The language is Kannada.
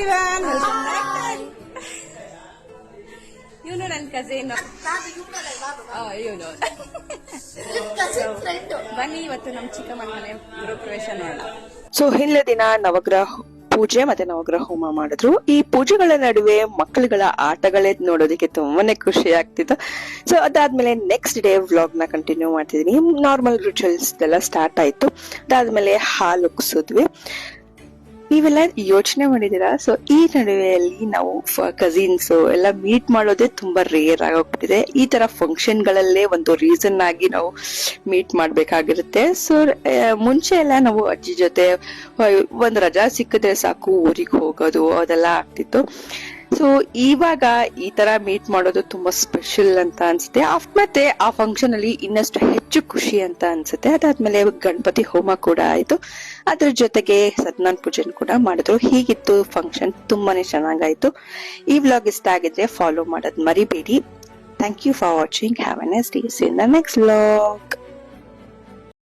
ಎವ್ರಿವನ್, ಇವನು ನನ್ನ ಕಸಿನ್. ಇವನು ಬನ್ನಿ, ಇವತ್ತು ನಮ್ಮ ಚಿಕ್ಕಮ್ಮನ ಮನೆ ಗೃಹ ಪ್ರವೇಶ ನೋಡೋಣ. ಸೊ ಹಿಂದಿನ ದಿನ ನವಗ್ರಹ ಪೂಜೆ ಮತ್ತೆ ನವಗ್ರಹ ಹೋಮ ಮಾಡಿದ್ರು. ಈ ಪೂಜೆಗಳ ನಡುವೆ ಮಕ್ಕಳುಗಳ ಆಟಗಳೇ ನೋಡೋದಕ್ಕೆ ತುಂಬಾನೇ ಖುಷಿ ಆಗ್ತಿತ್ತು. ಸೊ ಅದಾದ್ಮೇಲೆ ನೆಕ್ಸ್ಟ್ ಡೇ ವ್ಲಾಗ್ ನ ಕಂಟಿನ್ಯೂ ಮಾಡ್ತಿದೀನಿ. ನಾರ್ಮಲ್ ರಿಚುವಲ್ಸ್ ಎಲ್ಲ ಸ್ಟಾರ್ಟ್ ಆಯ್ತು. ಅದಾದ್ಮೇಲೆ ಹಾಲು ಉಕ್ಸಿದ್ವಿ. ನೀವೆಲ್ಲ ಯೋಚನೆ ಮಾಡಿದೀರಾ? ಸೊ ಈ ನಡುವೆಯಲ್ಲಿ ನಾವು ಕಸಿನ್ಸ್ ಎಲ್ಲ ಮೀಟ್ ಮಾಡೋದೇ ತುಂಬಾ ರೇರ್ ಆಗೋಗ್ಬಿಟ್ಟಿದೆ. ಈ ತರ ಫಂಕ್ಷನ್ ಗಳಲ್ಲೇ ಒಂದು ರೀಸನ್ ಆಗಿ ನಾವು ಮೀಟ್ ಮಾಡ್ಬೇಕಾಗಿರುತ್ತೆ. ಸೊ ಮುಂಚೆ ಎಲ್ಲ ನಾವು ಅಜ್ಜಿ ಜೊತೆ ಒಂದ್ ರಜಾ ಸಿಕ್ಕಿದ್ರೆ ಸಾಕು ಊರಿಗೆ ಹೋಗೋದು ಅದೆಲ್ಲ ಆಗ್ತಿತ್ತು. ಸೊ ಇವಾಗ ಈ ತರ ಮೀಟ್ ಮಾಡೋದು ತುಂಬಾ ಸ್ಪೆಷಲ್ ಅಂತ ಅನ್ಸುತ್ತೆ. ಮತ್ತೆ ಆ ಫಂಕ್ಷನ್ ಅಲ್ಲಿ ಇನ್ನಷ್ಟು ಹೆಚ್ಚು ಖುಷಿ ಅಂತ ಅನ್ಸುತ್ತೆ. ಅದಾದ್ಮೇಲೆ ಗಣಪತಿ ಹೋಮ ಕೂಡ ಆಯ್ತು. ಅದ್ರ ಜೊತೆಗೆ ಸತ್ಯನಾರಾಯಣ ಪೂಜೆ ಕೂಡ ಮಾಡಿದ್ರು. ಹೀಗಿತ್ತು ಫಂಕ್ಷನ್, ತುಂಬಾನೇ ಚೆನ್ನಾಗಾಯ್ತು. ಈ ವ್ಲಾಗ್ ಇಷ್ಟ ಆಗಿದ್ರೆ ಫಾಲೋ ಮಾಡೋದ್ ಮರಿಬೇಡಿ. Thank you for watching. Have a nice day. See in the next vlog.